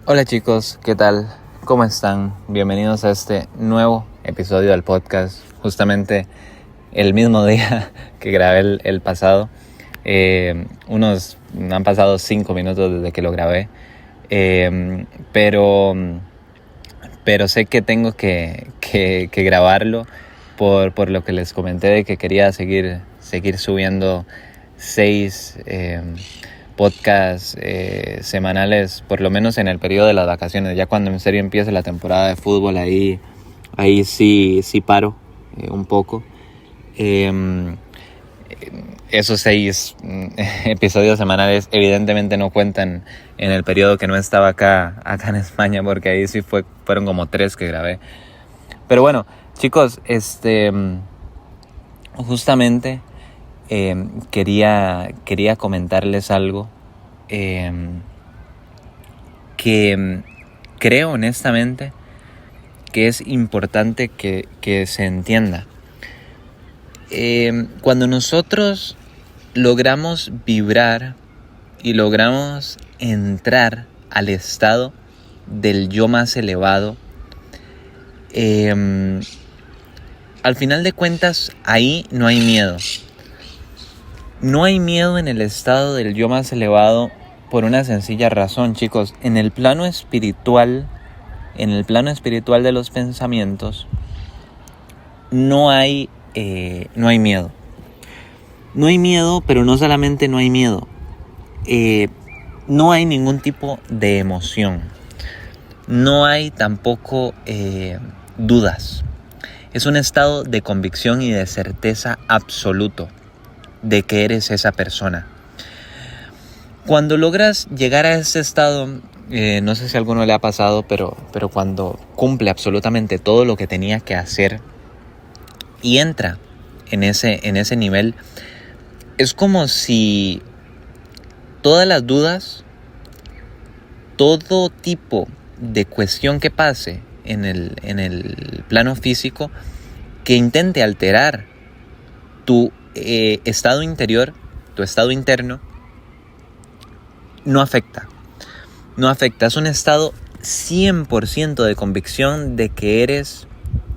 Hola chicos, ¿qué tal? ¿Cómo están? Bienvenidos a este nuevo episodio del podcast, justamente el mismo día que grabé el pasado. Han pasado 5 minutos desde que lo grabé, eh, pero, pero sé que tengo que grabarlo por lo que les comenté de que quería seguir subiendo 6 podcasts semanales, por lo menos en el periodo de las vacaciones. Ya cuando en serio empiece la temporada de fútbol, ahí sí paro un poco. Esos 6 episodios semanales evidentemente no cuentan en el periodo que no estaba acá en España, porque ahí sí fueron como 3 que grabé. Pero bueno, chicos, justamente quería comentarles algo que creo honestamente que es importante que se entienda. Cuando nosotros logramos vibrar y logramos entrar al estado del yo más elevado, al final de cuentas ahí no hay miedo. No hay miedo en el estado del yo más elevado por una sencilla razón, chicos. En el plano espiritual de los pensamientos, no hay miedo. No hay miedo, pero no solamente no hay miedo. No hay ningún tipo de emoción. No hay tampoco dudas. Es un estado de convicción y de certeza absoluto de que eres esa persona. Cuando logras llegar a ese estado, no sé si a alguno le ha pasado, pero cuando cumple absolutamente todo lo que tenía que hacer y entra en ese nivel, es como si todas las dudas, todo tipo de cuestión que pase en el plano físico que intente alterar tu estado interior, tu estado interno, no afecta. Es un estado 100% de convicción de que eres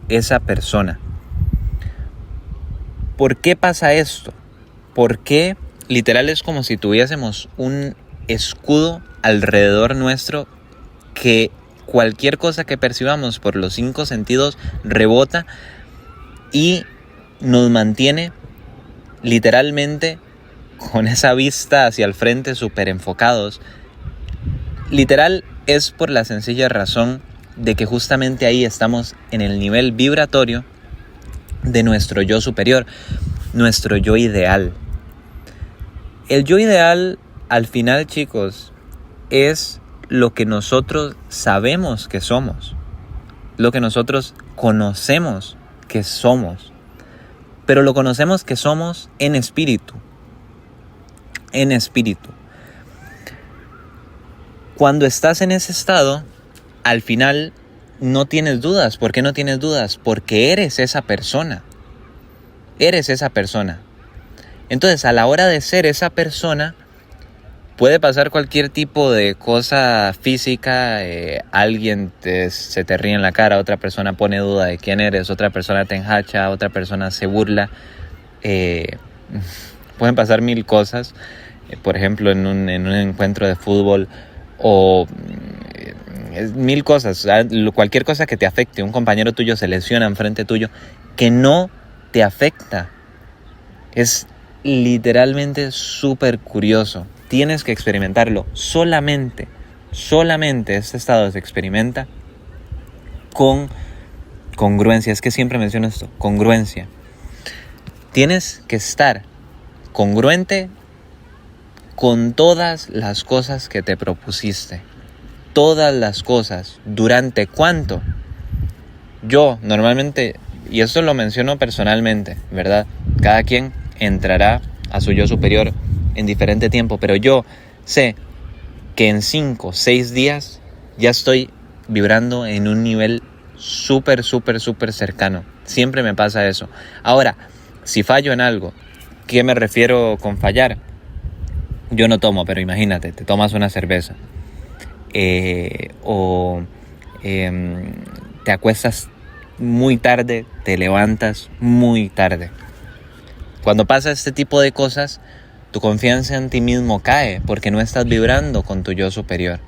esa persona. ¿Por qué pasa esto? Porque literal es como si tuviésemos un escudo alrededor nuestro que cualquier cosa que percibamos por los 5 sentidos rebota y nos mantiene literalmente con esa vista hacia el frente, súper enfocados. Literal es por la sencilla razón de que justamente ahí estamos en el nivel vibratorio de nuestro yo superior, nuestro yo ideal. El yo ideal, al final, chicos, es lo que nosotros sabemos que somos, lo que nosotros conocemos que somos, pero lo conocemos que somos en espíritu. Cuando estás en ese estado, al final no tienes dudas. ¿Por qué no tienes dudas? Porque eres esa persona. Entonces, a la hora de ser esa persona, puede pasar cualquier tipo de cosa física. Alguien se te ríe en la cara, otra persona pone duda de quién eres, otra persona te enjacha, otra persona se burla. Pueden pasar 1000 cosas. Por ejemplo, en un encuentro de fútbol, o 1000 cosas. Cualquier cosa que te afecte. Un compañero tuyo se lesiona enfrente tuyo, que no te afecta. Es literalmente súper curioso. Tienes que experimentarlo. Solamente este estado se experimenta con congruencia. Es que siempre menciono esto, congruencia. Tienes que estar congruente con todas las cosas que te propusiste. Todas las cosas. ¿Durante cuánto? Yo normalmente, y esto lo menciono personalmente, ¿verdad? Cada quien entrará a su yo superior en diferente tiempo, pero yo sé que en 5, 6 días ya estoy vibrando en un nivel súper cercano. Siempre me pasa eso. Ahora, si fallo en algo, ¿qué me refiero con fallar? Yo no tomo, pero imagínate, te tomas una cerveza o te acuestas muy tarde, te levantas muy tarde. Cuando pasa este tipo de cosas, tu confianza en ti mismo cae porque no estás vibrando con tu yo superior.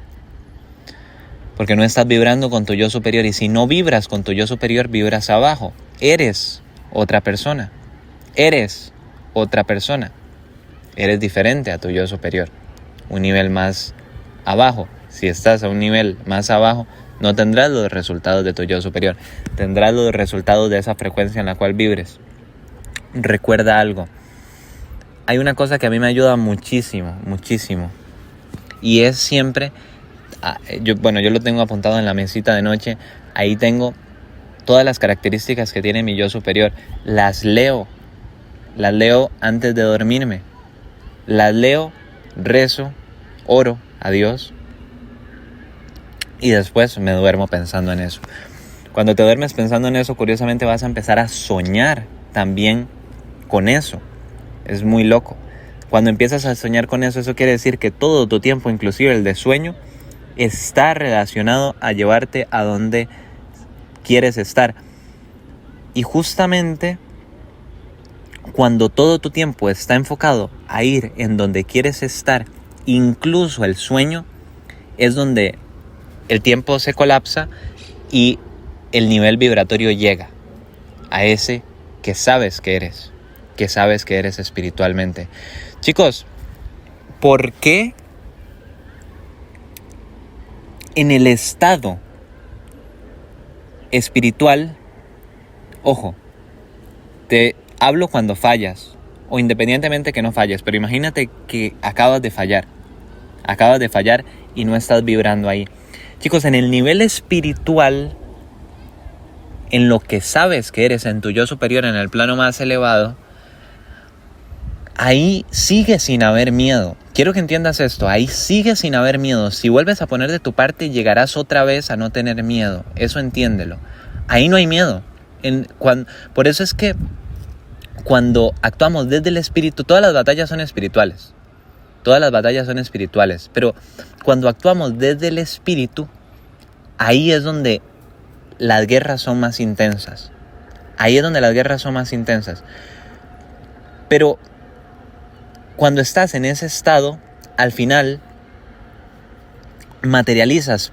Porque no estás vibrando con tu yo superior, y si no vibras con tu yo superior, vibras abajo. Eres otra persona. Eres otra persona. Eres diferente a tu yo superior. Un nivel más abajo. Si estás a un nivel más abajo, no tendrás los resultados de tu yo superior. Tendrás los resultados de esa frecuencia en la cual vibres. Recuerda algo. Hay una cosa que a mí me ayuda muchísimo, muchísimo. Y es siempre... yo lo tengo apuntado en la mesita de noche. Ahí tengo todas las características que tiene mi yo superior. Las leo antes de dormirme. Las leo, rezo, oro a Dios y después me duermo pensando en eso. Cuando te duermes pensando en eso, curiosamente vas a empezar a soñar también con eso. Es muy loco. Cuando empiezas a soñar con eso, eso quiere decir que todo tu tiempo, inclusive el de sueño, está relacionado a llevarte a donde quieres estar. Y justamente cuando todo tu tiempo está enfocado a ir en donde quieres estar, incluso el sueño, es donde el tiempo se colapsa y el nivel vibratorio llega a ese que sabes que eres espiritualmente. Chicos, ¿por qué en el estado espiritual, ojo, te hablo cuando fallas o independientemente que no falles, pero imagínate que acabas de fallar y no estás vibrando ahí? Chicos, en el nivel espiritual, en lo que sabes que eres, en tu yo superior, en el plano más elevado, ahí sigue sin haber miedo. Quiero que entiendas esto, ahí sigue sin haber miedo. Si vuelves a poner de tu parte, llegarás otra vez a no tener miedo. Eso entiéndelo. Ahí no hay miedo. Por eso es que cuando actuamos desde el espíritu, todas las batallas son espirituales. Pero cuando actuamos desde el espíritu, ahí es donde las guerras son más intensas. Pero cuando estás en ese estado, al final materializas,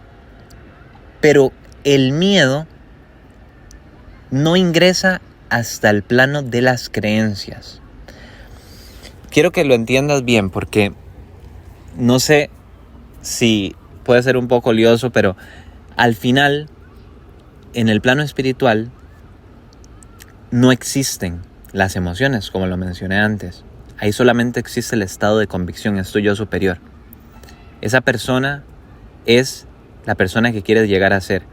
pero el miedo no ingresa hasta el plano de las creencias. Quiero que lo entiendas bien, porque no sé si puede ser un poco lioso, pero al final, en el plano espiritual, no existen las emociones, como lo mencioné antes. Ahí solamente existe el estado de convicción, es tu yo superior. Esa persona es la persona que quieres llegar a ser.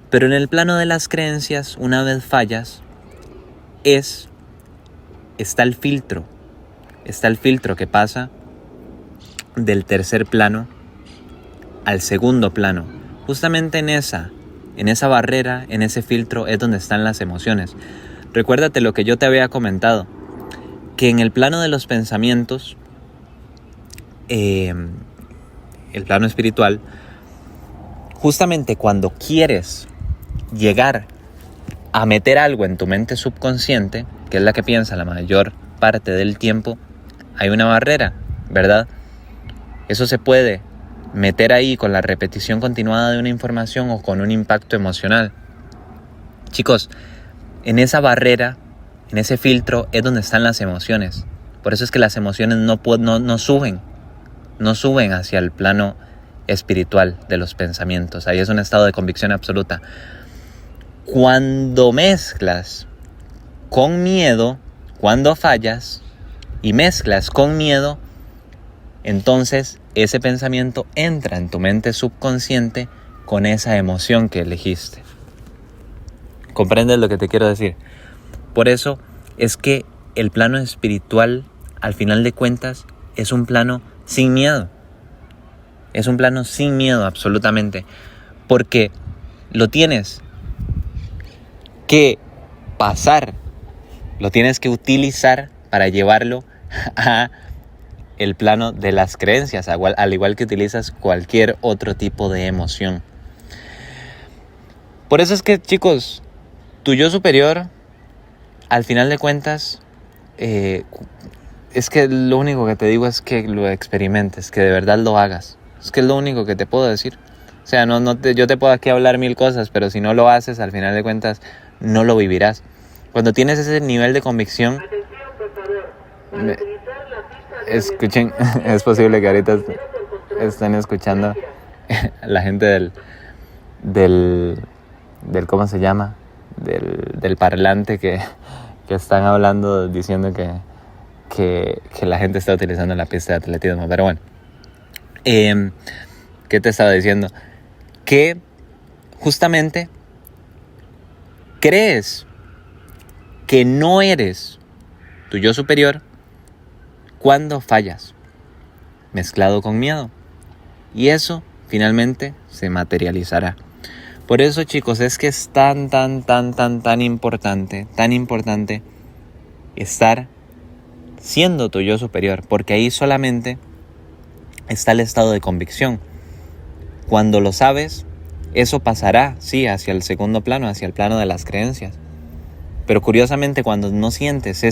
Pero en el plano de las creencias, una vez fallas, está el filtro. Está el filtro que pasa del tercer plano al segundo plano. Justamente en esa barrera, en ese filtro, es donde están las emociones. Recuérdate lo que yo te había comentado, que en el plano de los pensamientos, el plano espiritual, justamente cuando quieres llegar a meter algo en tu mente subconsciente, que es la que piensa la mayor parte del tiempo, hay una barrera, ¿verdad? Eso se puede meter ahí con la repetición continuada de una información o con un impacto emocional. Chicos, en esa barrera, en ese filtro, es donde están las emociones. Por eso es que las emociones no suben hacia el plano espiritual de los pensamientos. Ahí es un estado de convicción absoluta. Cuando mezclas con miedo, cuando fallas y mezclas con miedo, entonces ese pensamiento entra en tu mente subconsciente con esa emoción que elegiste. ¿Comprendes lo que te quiero decir? Por eso es que el plano espiritual, al final de cuentas, es un plano sin miedo. Es un plano sin miedo absolutamente. Porque lo tienes que pasar, lo tienes que utilizar para llevarlo a el plano de las creencias, al igual que utilizas cualquier otro tipo de emoción. Por eso es que, chicos, tu yo superior, al final de cuentas, es que lo único que te digo es que lo experimentes, que de verdad lo hagas. Es que es lo único que te puedo decir. O sea, yo te puedo aquí hablar mil cosas, pero si no lo haces, al final de cuentas, no lo vivirás. Cuando tienes ese nivel de convicción... Escuchen, es posible que ahorita estén escuchando a la gente del ¿cómo se llama? Del parlante que están hablando, diciendo que la gente está utilizando la pista de atletismo. Pero bueno, ¿qué te estaba diciendo? Que justamente crees que no eres tu yo superior cuando fallas, mezclado con miedo. Y eso finalmente se materializará. Por eso, chicos, es que es tan importante estar siendo tu yo superior, porque ahí solamente está el estado de convicción. Cuando lo sabes, eso pasará, sí, hacia el segundo plano, hacia el plano de las creencias. Pero curiosamente, cuando no sientes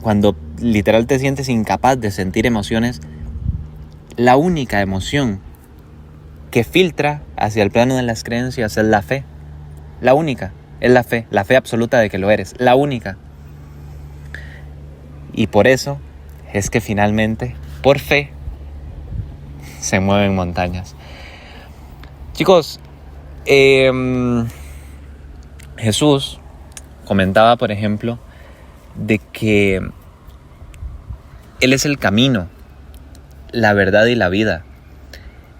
cuando literal te sientes incapaz de sentir emociones, la única emoción que filtra hacia el plano de las creencias es la fe. La única, es la fe absoluta de que lo eres, la única. Y por eso es que finalmente, por fe, se mueven montañas. Chicos, Jesús comentaba, por ejemplo, de que Él es el camino, la verdad y la vida.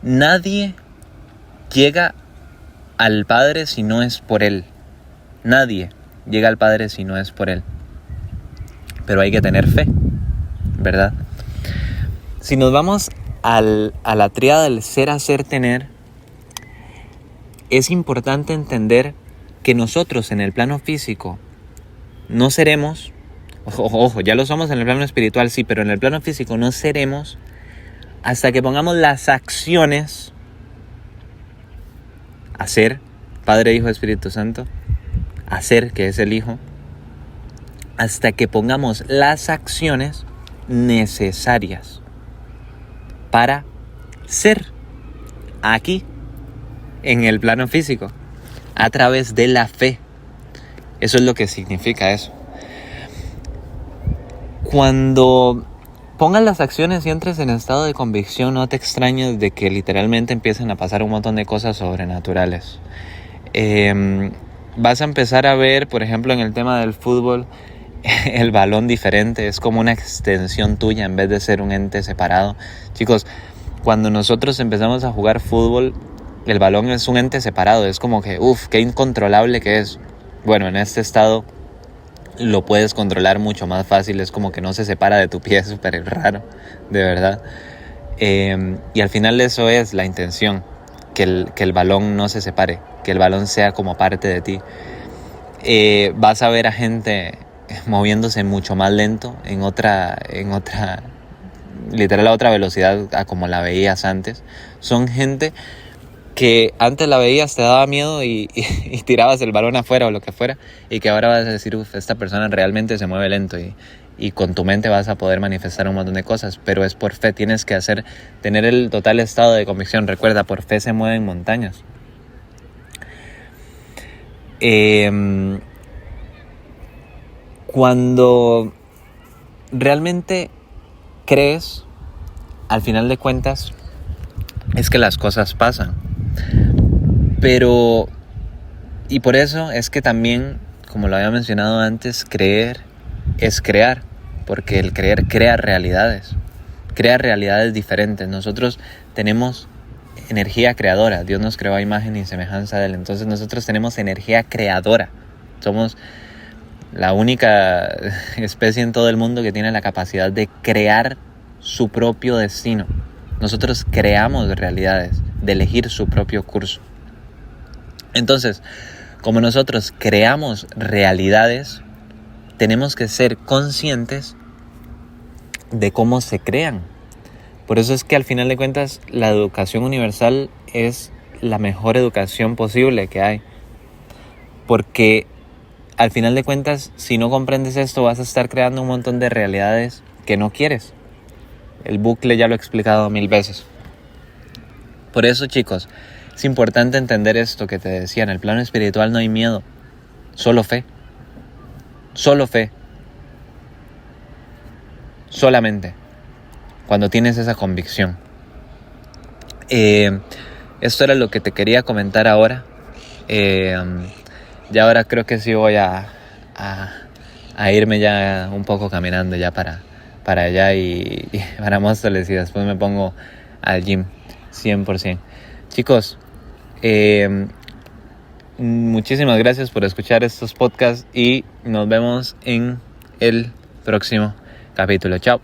Nadie llega al Padre si no es por Él. Nadie llega al Padre si no es por Él. Pero hay que tener fe, ¿verdad? Si nos vamos a la tríada del ser, hacer, tener, es importante entender que nosotros en el plano físico no seremos, ojo, ya lo somos en el plano espiritual, sí, pero en el plano físico no seremos hasta que pongamos las acciones, hacer, Padre, Hijo, Espíritu Santo, hacer, que es el Hijo, hasta que pongamos las acciones necesarias para ser aquí, en el plano físico, a través de la fe. Eso es lo que significa eso. Cuando pongas las acciones y entres en estado de convicción, no te extrañes de que literalmente empiecen a pasar un montón de cosas sobrenaturales. Vas a empezar a ver, por ejemplo, en el tema del fútbol, el balón diferente, es como una extensión tuya en vez de ser un ente separado. Chicos, cuando nosotros empezamos a jugar fútbol, el balón es un ente separado, es como que, qué incontrolable que es. Bueno, en este estado lo puedes controlar mucho más fácil, es como que no se separa de tu pie, es súper raro, de verdad. Y al final eso es la intención, que el balón no se separe, que el balón sea como parte de ti. Vas a ver a gente moviéndose mucho más lento, en otra literal a otra velocidad a como la veías antes. Son gente que antes la veías, te daba miedo y tirabas el balón afuera o lo que fuera, y que ahora vas a decir, esta persona realmente se mueve lento, y con tu mente vas a poder manifestar un montón de cosas, pero es por fe, tienes que tener el total estado de convicción. Recuerda, por fe se mueven montañas. Cuando realmente crees, al final de cuentas, es que las cosas pasan. Pero, y por eso es que también, como lo había mencionado antes, creer es crear, porque el creer crea realidades diferentes. Nosotros tenemos energía creadora, Dios nos creó a imagen y semejanza de Él, entonces nosotros tenemos energía creadora. Somos la única especie en todo el mundo que tiene la capacidad de crear su propio destino. Nosotros creamos realidades, de elegir su propio curso. Entonces, como nosotros creamos realidades, tenemos que ser conscientes de cómo se crean. Por eso es que al final de cuentas la educación universal es la mejor educación posible que hay. Porque al final de cuentas, si no comprendes esto, vas a estar creando un montón de realidades que no quieres. El bucle ya lo he explicado 1000 veces. Por eso, chicos, es importante entender esto que te decía. En el plano espiritual no hay miedo, solo fe. Solo fe. Solamente. Cuando tienes esa convicción. Esto era lo que te quería comentar ahora. Ya ahora creo que sí voy a irme ya un poco caminando ya para allá y para Móstoles, y después me pongo al gym 100%. Chicos, muchísimas gracias por escuchar estos podcasts y nos vemos en el próximo capítulo. Chao.